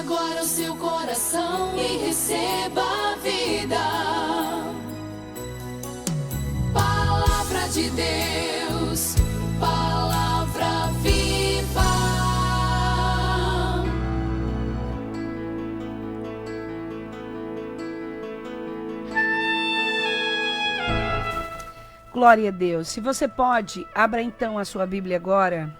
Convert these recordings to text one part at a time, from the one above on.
agora o seu coração e receba a vida. Palavra de Deus, palavra viva. Glória a Deus. Se você pode, abra então a sua Bíblia agora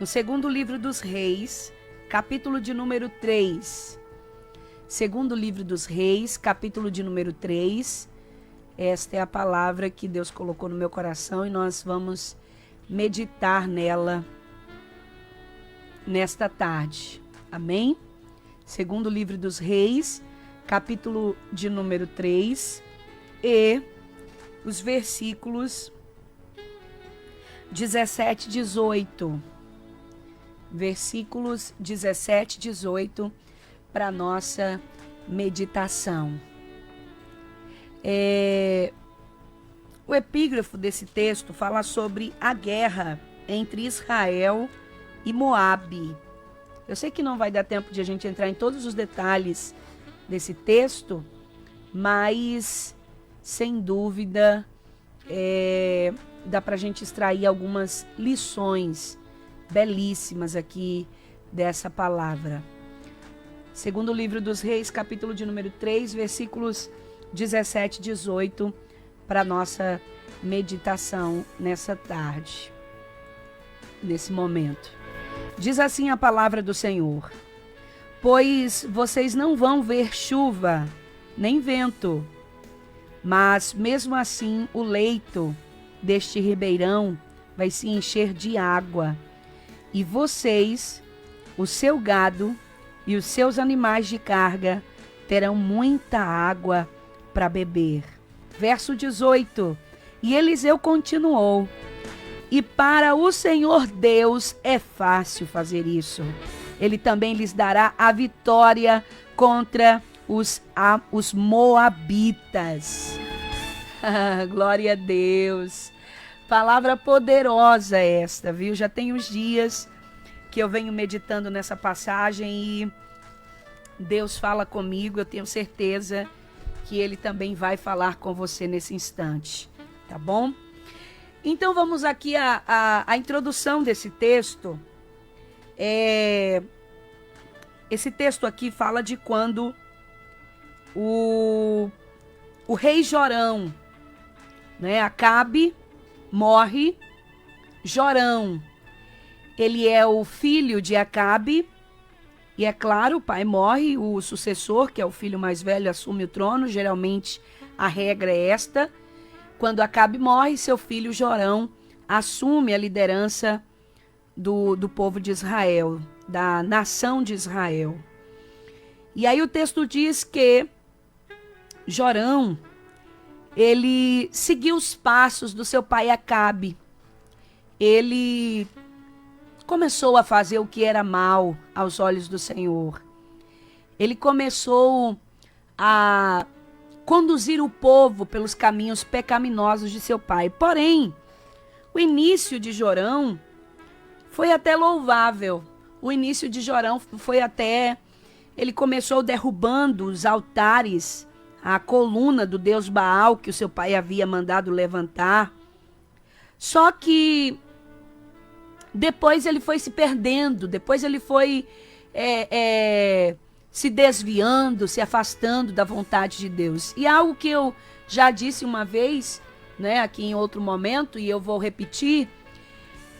no segundo livro dos Reis, capítulo de número 3. Segundo livro dos Reis, capítulo de número 3. Esta é a palavra que Deus colocou no meu coração e nós vamos meditar nela nesta tarde. Amém? Segundo livro dos Reis, capítulo de número 3 e os versículos 17 e 18. Versículos 17 e 18 para nossa meditação. O epígrafo desse texto fala sobre a guerra entre Israel e Moabe. Eu sei que não vai dar tempo de a gente entrar em todos os detalhes desse texto, mas sem dúvida dá para a gente extrair algumas lições belíssimas aqui dessa palavra. Segundo o livro dos Reis, capítulo de número 3, versículos 17 e 18, para nossa meditação nessa tarde, nesse momento. Diz assim a palavra do Senhor: pois vocês não vão ver chuva, nem vento, mas mesmo assim o leito deste ribeirão vai se encher de água, e vocês, o seu gado e os seus animais de carga terão muita água para beber. Verso 18. E Eliseu continuou: e para o Senhor Deus é fácil fazer isso. Ele também lhes dará a vitória contra os moabitas. Glória a Deus. Palavra poderosa esta, viu? Já tem uns dias que eu venho meditando nessa passagem e Deus fala comigo. Eu tenho certeza que Ele também vai falar com você nesse instante, tá bom? Então vamos aqui a introdução desse texto. Esse texto aqui fala de quando o rei Jorão, né, Acabe, morre. Jorão, ele é o filho de Acabe, e é claro, o pai morre, o sucessor, que é o filho mais velho, assume o trono. Geralmente a regra é esta: quando Acabe morre, seu filho Jorão assume a liderança do povo de Israel, da nação de Israel. E aí o texto diz que Jorão, ele seguiu os passos do seu pai Acabe. Ele começou a fazer o que era mal aos olhos do Senhor. Ele começou a conduzir o povo pelos caminhos pecaminosos de seu pai. Porém, o início de Jorão foi até louvável. O início de Jorão foi até... Ele começou derrubando os altares, a coluna do deus Baal que o seu pai havia mandado levantar. Só que depois ele foi se perdendo, depois ele foi se desviando, se afastando da vontade de Deus. E algo que eu já disse uma vez, né, aqui em outro momento, e eu vou repetir,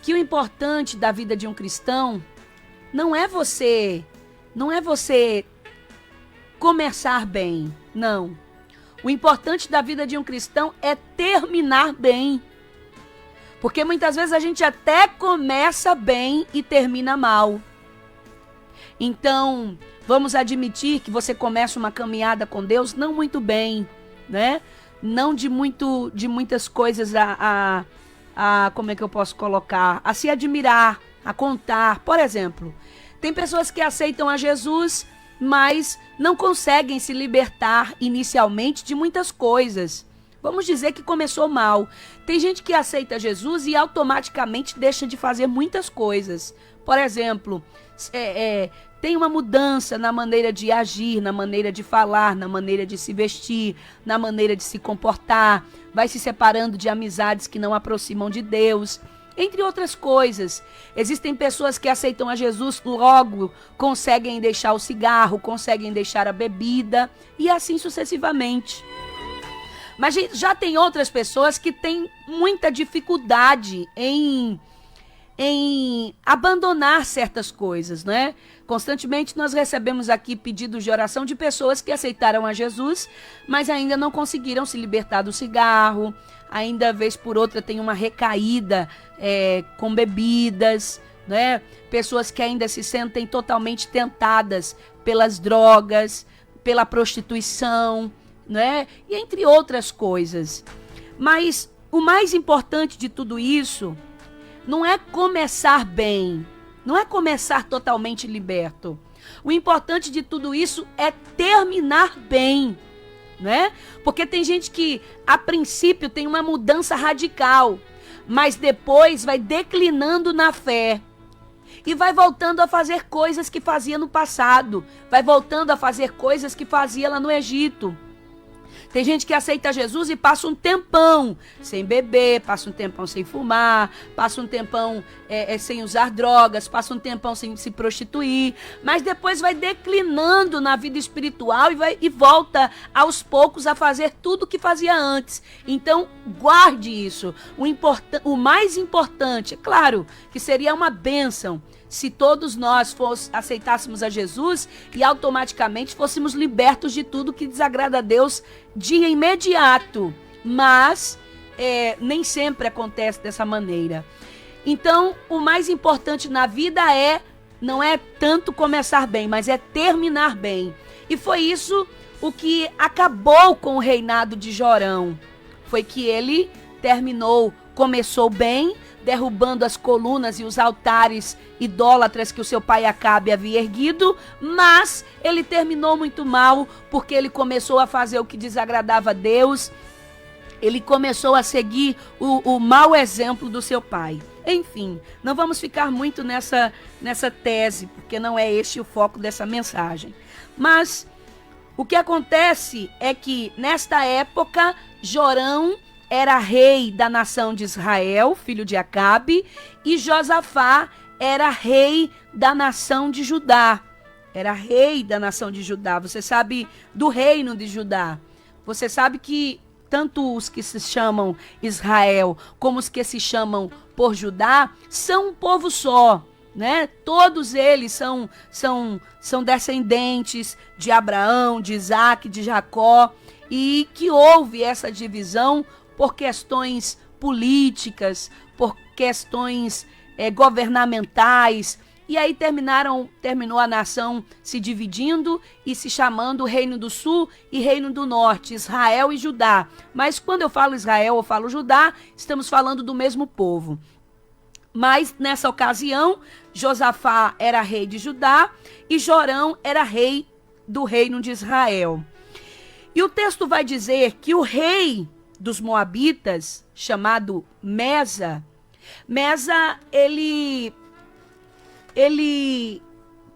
que o importante da vida de um cristão não é você começar bem, não. O importante da vida de um cristão é terminar bem. Porque muitas vezes a gente até começa bem e termina mal. Então, vamos admitir que você começa uma caminhada com Deus não muito bem, né? Não de muitas coisas como é que eu posso colocar? A se admirar, a contar. Por exemplo, tem pessoas que aceitam a Jesus, mas não conseguem se libertar inicialmente de muitas coisas. Vamos dizer que começou mal. Tem gente que aceita Jesus e automaticamente deixa de fazer muitas coisas. Por exemplo, tem uma mudança na maneira de agir, na maneira de falar, na maneira de se vestir, na maneira de se comportar, vai se separando de amizades que não aproximam de Deus, entre outras coisas. Existem pessoas que aceitam a Jesus, logo conseguem deixar o cigarro, conseguem deixar a bebida e assim sucessivamente. Mas já tem outras pessoas que têm muita dificuldade em abandonar certas coisas, né? Constantemente nós recebemos aqui pedidos de oração de pessoas que aceitaram a Jesus, mas ainda não conseguiram se libertar do cigarro, ainda vez por outra tem uma recaída com bebidas, né? Pessoas que ainda se sentem totalmente tentadas pelas drogas, pela prostituição, né? E entre outras coisas. Mas o mais importante de tudo isso não é começar bem, não é começar totalmente liberto. O importante de tudo isso é terminar bem, né? Porque tem gente que, a princípio, tem uma mudança radical, mas depois vai declinando na fé e vai voltando a fazer coisas que fazia no passado, vai voltando a fazer coisas que fazia lá no Egito. Tem gente que aceita Jesus e passa um tempão sem beber, passa um tempão sem fumar, passa um tempão sem usar drogas, passa um tempão sem se prostituir, mas depois vai declinando na vida espiritual e volta aos poucos a fazer tudo o que fazia antes. Então, guarde isso. O mais importante, é claro que seria uma bênção se todos nós aceitássemos a Jesus e automaticamente fôssemos libertos de tudo que desagrada a Deus de imediato. Mas nem sempre acontece dessa maneira. Então, o mais importante na vida não é tanto começar bem, mas é terminar bem. E foi isso o que acabou com o reinado de Jorão. Foi que ele começou bem, derrubando as colunas e os altares idólatras que o seu pai Acabe havia erguido, mas ele terminou muito mal, porque ele começou a fazer o que desagradava a Deus, ele começou a seguir o mau exemplo do seu pai. Enfim, não vamos ficar muito nessa tese, porque não é este o foco dessa mensagem. Mas o que acontece é que, nesta época, Jorão era rei da nação de Israel, filho de Acabe, e Josafá era rei da nação de Judá. Era rei da nação de Judá. Você sabe do reino de Judá. Você sabe que tanto os que se chamam Israel como os que se chamam por Judá são um povo só, né? Todos eles são descendentes de Abraão, de Isaac, de Jacó, e que houve essa divisão por questões políticas, por questões governamentais, e aí terminou a nação se dividindo e se chamando Reino do Sul e Reino do Norte, Israel e Judá. Mas quando eu falo Israel ou falo Judá, estamos falando do mesmo povo. Mas nessa ocasião, Josafá era rei de Judá e Jorão era rei do reino de Israel. E o texto vai dizer que o rei dos Moabitas, chamado Mesa, ele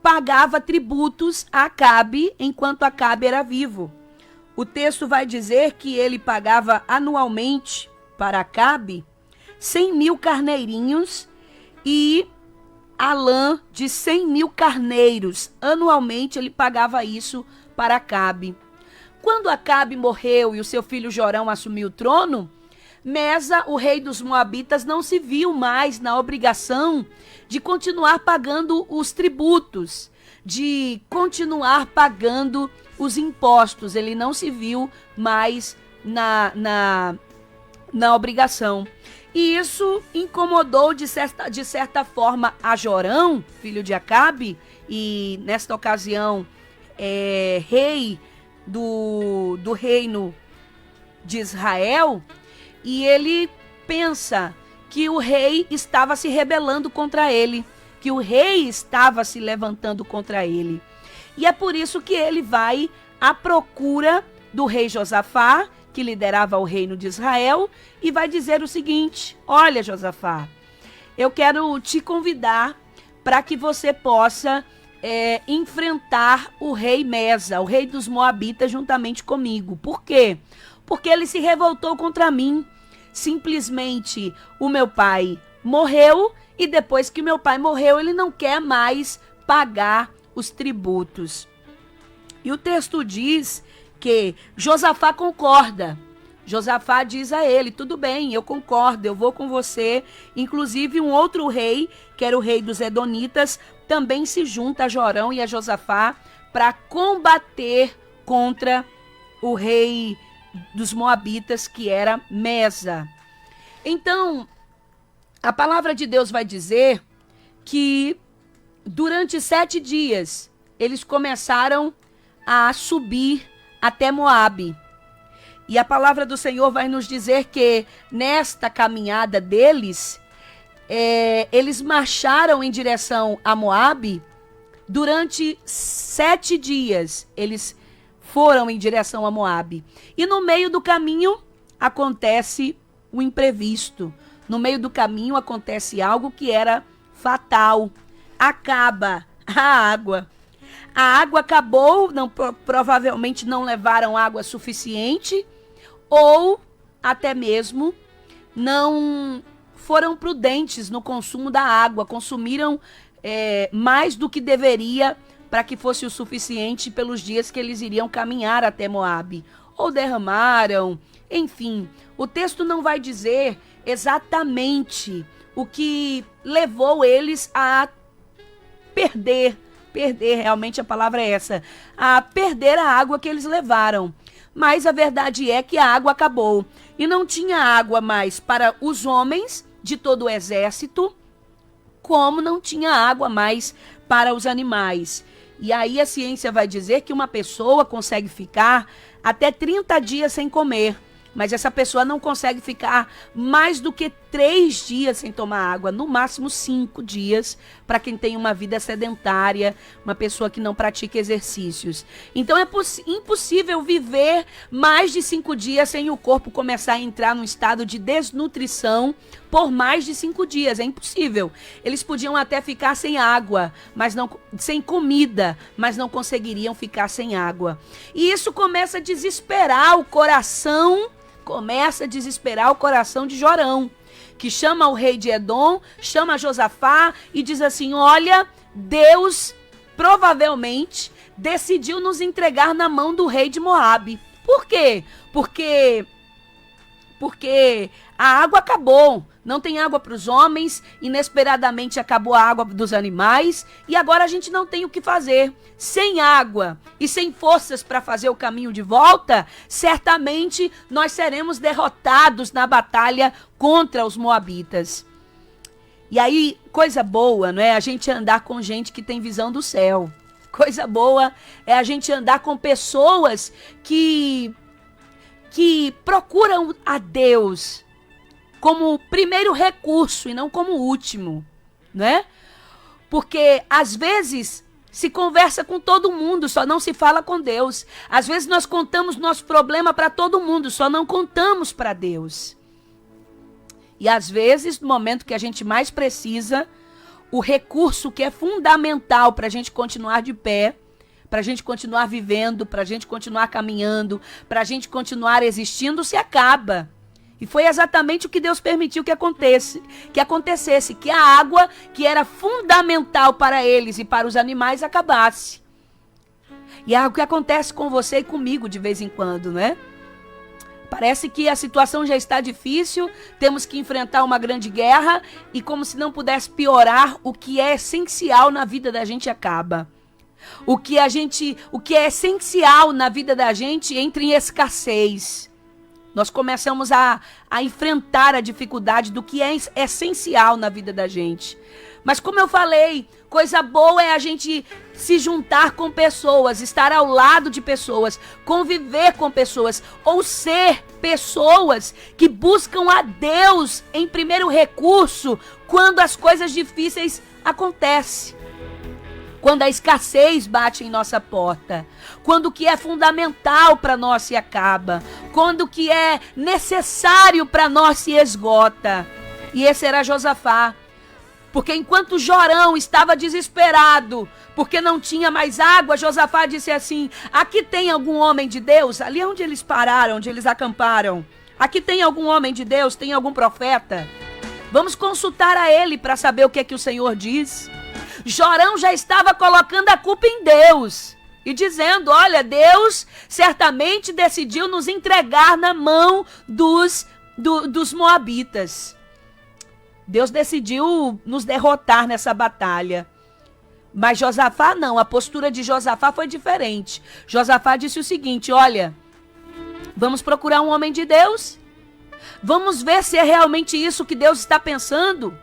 pagava tributos a Acabe enquanto Acabe era vivo. O texto vai dizer que ele pagava anualmente para Acabe 100.000 carneirinhos e a lã de 100.000 carneiros. Anualmente ele pagava isso para Acabe. Quando Acabe morreu e o seu filho Jorão assumiu o trono, Mesa, o rei dos Moabitas, não se viu mais na obrigação de continuar pagando os tributos, de continuar pagando os impostos. Ele não se viu mais na obrigação. E isso incomodou de certa forma a Jorão, filho de Acabe, e nesta ocasião rei do reino de Israel, e ele pensa que o rei estava se rebelando contra ele, que o rei estava se levantando contra ele. E é por isso que ele vai à procura do rei Josafá, que liderava o reino de Israel, e vai dizer o seguinte: olha, Josafá, eu quero te convidar para que você possa enfrentar o rei Mesa, o rei dos Moabitas, juntamente comigo. Por quê? Porque ele se revoltou contra mim. Simplesmente o meu pai morreu e depois que meu pai morreu, ele não quer mais pagar os tributos. E o texto diz que Josafá concorda. Josafá diz a ele, tudo bem, eu concordo, eu vou com você. Inclusive um outro rei, que era o rei dos Edonitas, também se junta a Jorão e a Josafá para combater contra o rei dos Moabitas, que era Mesa. Então, a palavra de Deus vai dizer que durante 7 dias eles começaram a subir até Moabe. E a palavra do Senhor vai nos dizer que nesta caminhada deles, eles marcharam em direção a Moabe durante 7 dias. Eles foram em direção a Moabe. E no meio do caminho acontece o imprevisto. No meio do caminho acontece algo que era fatal. Acaba a água. A água acabou, provavelmente não levaram água suficiente, ou até mesmo não foram prudentes no consumo da água, consumiram mais do que deveria para que fosse o suficiente pelos dias que eles iriam caminhar até Moabe. Ou derramaram, enfim. O texto não vai dizer exatamente o que levou eles a perder, realmente a palavra é essa, a perder a água que eles levaram. Mas a verdade é que a água acabou. E não tinha água mais para os homens de todo o exército, como não tinha água mais para os animais. E aí a ciência vai dizer que uma pessoa consegue ficar até 30 dias sem comer. Mas essa pessoa não consegue ficar mais do que 3 dias sem tomar água, no máximo 5 dias, para quem tem uma vida sedentária, uma pessoa que não pratica exercícios. Então é impossível viver mais de 5 dias sem o corpo começar a entrar num estado de desnutrição por mais de 5 dias. É impossível. Eles podiam até ficar sem água, mas não sem comida, mas não conseguiriam ficar sem água. E isso começa a desesperar o coração de Jorão, que chama o rei de Edom, chama Josafá e diz assim: olha, Deus provavelmente decidiu nos entregar na mão do rei de Moabe. Por quê? Porque a água acabou. Não tem água para os homens, inesperadamente acabou a água dos animais e agora a gente não tem o que fazer. Sem água e sem forças para fazer o caminho de volta, certamente nós seremos derrotados na batalha contra os moabitas. E aí, coisa boa, não é? A gente andar com gente que tem visão do céu. Coisa boa é a gente andar com pessoas que procuram a Deus como primeiro recurso e não como último, né? Porque às vezes se conversa com todo mundo, só não se fala com Deus. Às vezes nós contamos nosso problema para todo mundo, só não contamos para Deus. E às vezes, no momento que a gente mais precisa, o recurso que é fundamental para a gente continuar de pé, para a gente continuar vivendo, para a gente continuar caminhando, para a gente continuar existindo, se acaba. E foi exatamente o que Deus permitiu que acontecesse, que a água, que era fundamental para eles e para os animais, acabasse. E é algo que acontece com você e comigo de vez em quando, né? Parece que a situação já está difícil, temos que enfrentar uma grande guerra e como se não pudesse piorar, o que é essencial na vida da gente acaba. O que é essencial na vida da gente entra em escassez. Nós começamos a enfrentar a dificuldade do que é essencial na vida da gente. Mas como eu falei, coisa boa é a gente se juntar com pessoas, estar ao lado de pessoas, conviver com pessoas, ou ser pessoas que buscam a Deus em primeiro recurso quando as coisas difíceis acontecem. Quando a escassez bate em nossa porta, quando o que é fundamental para nós se acaba, quando o que é necessário para nós se esgota. E esse era Josafá. Porque enquanto Jorão estava desesperado, porque não tinha mais água, Josafá disse assim: aqui tem algum homem de Deus? Ali onde eles pararam, onde eles acamparam. Aqui tem algum homem de Deus? Tem algum profeta? Vamos consultar a ele para saber o que é que o Senhor diz. Jorão já estava colocando a culpa em Deus e dizendo: olha, Deus certamente decidiu nos entregar na mão dos moabitas. Deus decidiu nos derrotar nessa batalha. Mas Josafá não, a postura de Josafá foi diferente. Josafá disse o seguinte: olha, vamos procurar um homem de Deus? Vamos ver se é realmente isso que Deus está pensando?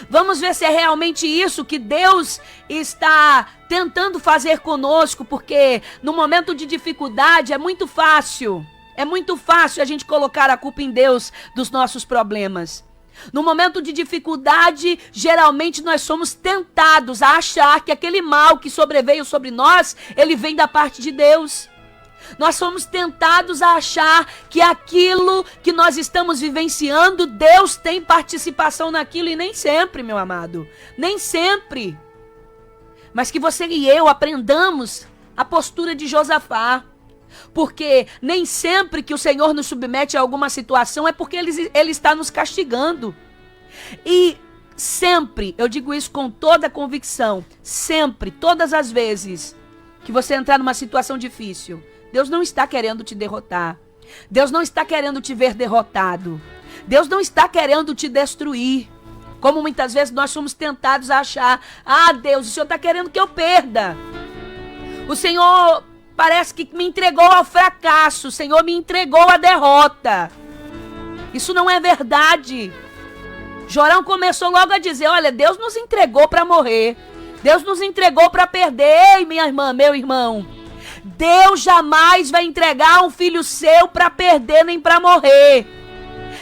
Vamos ver se é realmente isso que Deus está tentando fazer conosco, porque no momento de dificuldade é muito fácil a gente colocar a culpa em Deus dos nossos problemas. No momento de dificuldade, geralmente nós somos tentados a achar que aquele mal que sobreveio sobre nós, ele vem da parte de Deus. Nós somos tentados a achar que aquilo que nós estamos vivenciando, Deus tem participação naquilo, e nem sempre, meu amado, nem sempre. Mas que você e eu aprendamos a postura de Josafá, porque nem sempre que o Senhor nos submete a alguma situação é porque Ele está nos castigando. E sempre, eu digo isso com toda a convicção, sempre, todas as vezes que você entrar numa situação difícil, Deus não está querendo te derrotar. Deus não está querendo te ver derrotado. Deus não está querendo te destruir. Como muitas vezes nós somos tentados a achar: ah, Deus, o Senhor está querendo que eu perda. O Senhor parece que me entregou ao fracasso. O Senhor me entregou à derrota. Isso não é verdade. Jorão começou logo a dizer: olha, Deus nos entregou para morrer. Deus nos entregou para perder. Ei, minha irmã, meu irmão, Deus jamais vai entregar um filho seu para perder nem para morrer.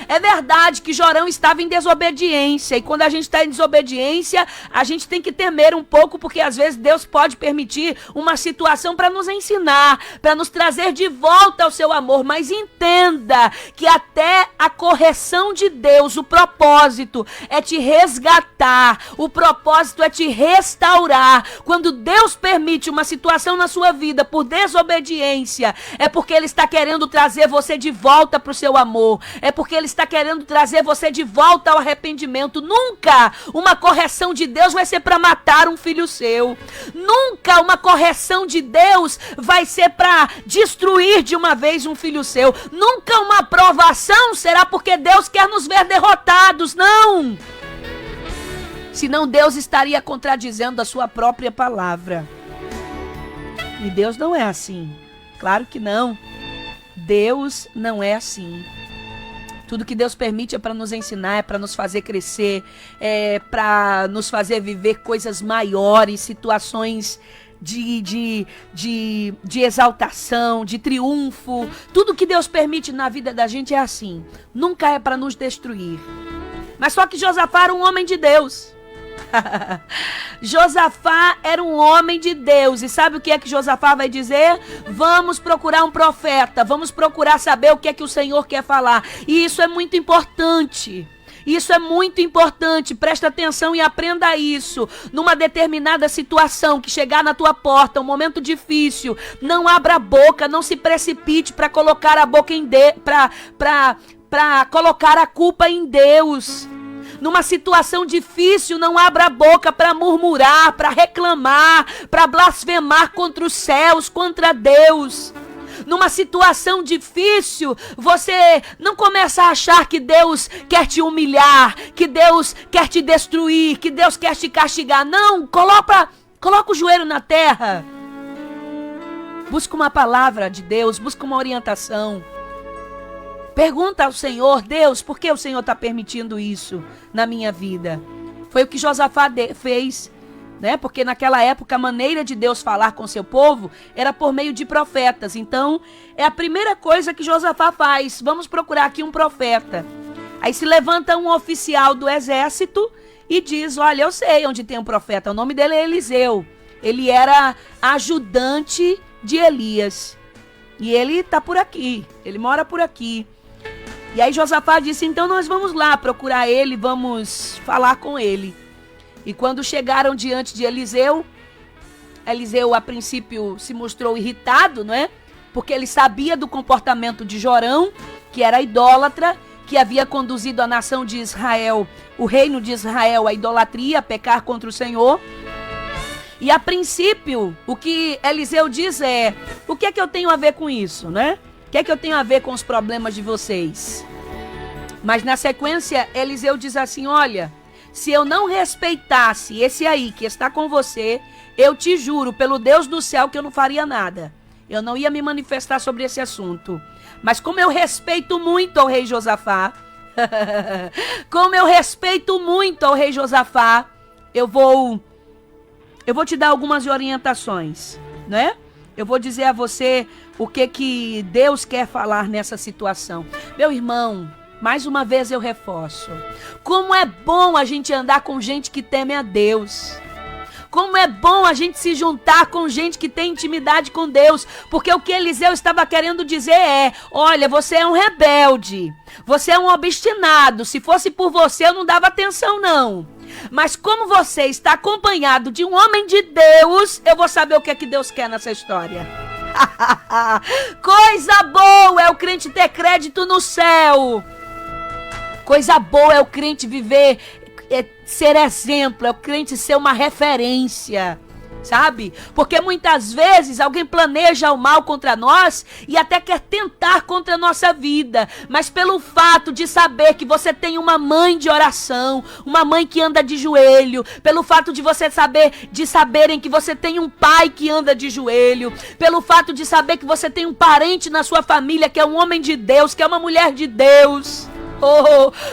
É verdade que Jorão estava em desobediência, e quando a gente está em desobediência, a gente tem que temer um pouco, porque às vezes Deus pode permitir uma situação para nos ensinar, para nos trazer de volta ao seu amor. Mas entenda que até a correção de Deus, o propósito é te resgatar, o propósito é te restaurar. Quando Deus permite uma situação na sua vida por desobediência, é porque Ele está querendo trazer você de volta para o seu amor, é porque Ele está querendo trazer você de volta ao arrependimento. Nunca uma correção de Deus vai ser para matar um filho seu. Nunca uma correção de Deus vai ser para destruir de uma vez um filho seu. Nunca uma aprovação será porque Deus quer nos ver derrotados. Não! Senão Deus estaria contradizendo a sua própria palavra. E Deus não é assim. Claro que não. Deus não é assim. Tudo que Deus permite é para nos ensinar, é para nos fazer crescer, é para nos fazer viver coisas maiores, situações de exaltação, de triunfo. Tudo que Deus permite na vida da gente é assim. Nunca é para nos destruir. Mas só que Josafá era um homem de Deus. Josafá era um homem de Deus. E sabe o que é que Josafá vai dizer? Vamos procurar um profeta, vamos procurar saber o que é que o Senhor quer falar. E isso é muito importante. Isso é muito importante, presta atenção e aprenda isso. Numa determinada situação que chegar na tua porta, um momento difícil, não abra a boca, não se precipite para colocar a boca em para colocar a culpa em Deus. Numa situação difícil, não abra a boca para murmurar, para reclamar, para blasfemar contra os céus, contra Deus. Numa situação difícil, você não começa a achar que Deus quer te humilhar, que Deus quer te destruir, que Deus quer te castigar. Não, coloca o joelho na terra. Busca uma palavra de Deus, busca uma orientação. Pergunta ao Senhor: Deus, por que o Senhor está permitindo isso na minha vida? Foi o que Josafá fez, né? Porque naquela época a maneira de Deus falar com seu povo era por meio de profetas. Então, é a primeira coisa que Josafá faz. Vamos procurar aqui um profeta. Aí se levanta um oficial do exército e diz: olha, eu sei onde tem um profeta. O nome dele é Eliseu. Ele era ajudante de Elias. E ele está por aqui. Ele mora por aqui. E aí Josafá disse: então nós vamos lá procurar ele, vamos falar com ele. E quando chegaram diante de Eliseu, Eliseu a princípio se mostrou irritado, não é? Porque ele sabia do comportamento de Jorão, que era idólatra, que havia conduzido a nação de Israel, o reino de Israel, à idolatria, a pecar contra o Senhor. E a princípio, o que Eliseu diz é: o que é que eu tenho a ver com isso, né? O que é que eu tenho a ver com os problemas de vocês? Mas na sequência, Eliseu diz assim: olha, se eu não respeitasse esse aí que está com você, eu te juro pelo Deus do céu que eu não faria nada. Eu não ia me manifestar sobre esse assunto. Mas como eu respeito muito ao rei Josafá, como eu respeito muito ao rei Josafá, eu vou te dar algumas orientações, né? Eu vou dizer a você o que Deus quer falar nessa situação. Meu irmão, mais uma vez eu reforço. Como é bom a gente andar com gente que teme a Deus. Como é bom a gente se juntar com gente que tem intimidade com Deus. Porque o que Eliseu estava querendo dizer é: olha, você é um rebelde. Você é um obstinado. Se fosse por você, eu não dava atenção, não. Mas como você está acompanhado de um homem de Deus, eu vou saber o que é que Deus quer nessa história. Coisa boa é o crente ter crédito no céu. Coisa boa é o crente viver, ser exemplo, é o crente ser uma referência, sabe? Porque muitas vezes alguém planeja o mal contra nós e até quer tentar contra a nossa vida, mas pelo fato de saber que você tem uma mãe de oração, uma mãe que anda de joelho, pelo fato de você saberem que você tem um pai que anda de joelho, pelo fato de saber que você tem um parente na sua família que é um homem de Deus, que é uma mulher de Deus,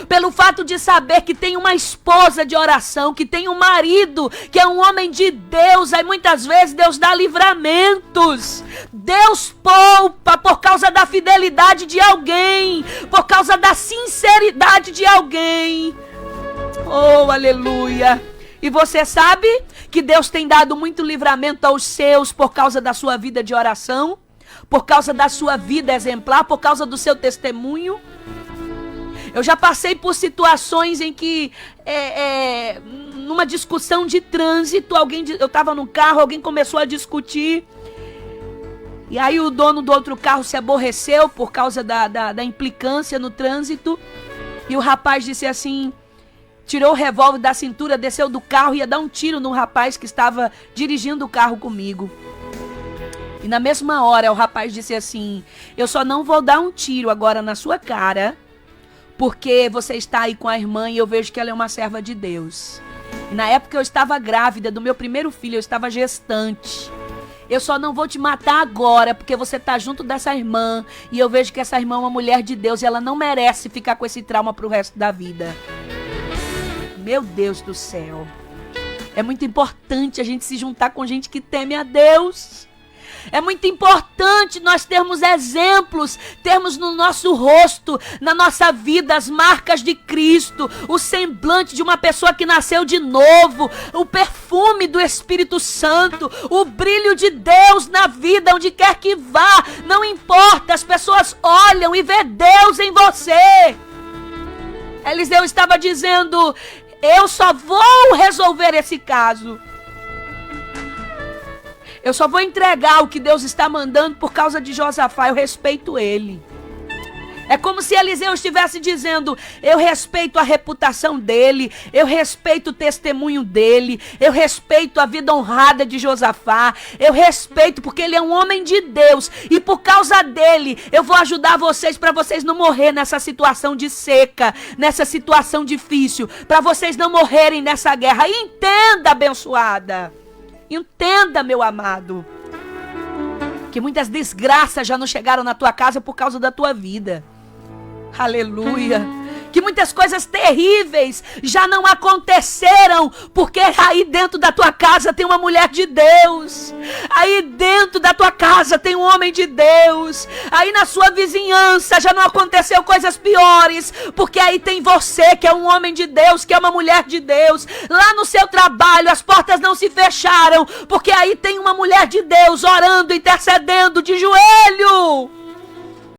pelo fato de saber que tem uma esposa de oração, que tem um marido que é um homem de Deus, aí muitas vezes Deus dá livramentos, Deus poupa por causa da fidelidade de alguém, por causa da sinceridade de alguém. Oh, aleluia! E você sabe que Deus tem dado muito livramento aos seus por causa da sua vida de oração, por causa da sua vida exemplar, por causa do seu testemunho. Eu já passei por situações em que, numa discussão de trânsito, eu estava no carro, alguém começou a discutir. E aí o dono do outro carro se aborreceu por causa da implicância no trânsito. E o rapaz disse assim, tirou o revólver da cintura, desceu do carro e ia dar um tiro no rapaz que estava dirigindo o carro comigo. E na mesma hora o rapaz disse assim: eu só não vou dar um tiro agora na sua cara, porque você está aí com a irmã e eu vejo que ela é uma serva de Deus. E na época eu estava grávida do meu primeiro filho, eu estava gestante. Eu só não vou te matar agora, porque você está junto dessa irmã e eu vejo que essa irmã é uma mulher de Deus e ela não merece ficar com esse trauma para o resto da vida. Meu Deus do céu. É muito importante a gente se juntar com gente que teme a Deus. É muito importante nós termos exemplos, termos no nosso rosto, na nossa vida, as marcas de Cristo, o semblante de uma pessoa que nasceu de novo, o perfume do Espírito Santo, o brilho de Deus na vida, onde quer que vá, não importa, as pessoas olham e vê Deus em você. Eliseu estava dizendo: eu só vou resolver esse caso. Eu só vou entregar o que Deus está mandando por causa de Josafá. Eu respeito ele. É como se Eliseu estivesse dizendo: eu respeito a reputação dele, eu respeito o testemunho dele, eu respeito a vida honrada de Josafá, eu respeito porque ele é um homem de Deus e por causa dele eu vou ajudar vocês para vocês não morrer nessa situação de seca, nessa situação difícil, para vocês não morrerem nessa guerra. Entenda, abençoada. Entenda, meu amado, que muitas desgraças já não chegaram na tua casa por causa da tua vida. Aleluia. Que muitas coisas terríveis já não aconteceram porque aí dentro da tua casa tem uma mulher de Deus. Aí dentro da tua casa tem um homem de Deus. Aí na sua vizinhança já não aconteceu coisas piores porque aí tem você que é um homem de Deus, que é uma mulher de Deus. Lá no seu trabalho as portas não se fecharam porque aí tem uma mulher de Deus orando, intercedendo de joelho.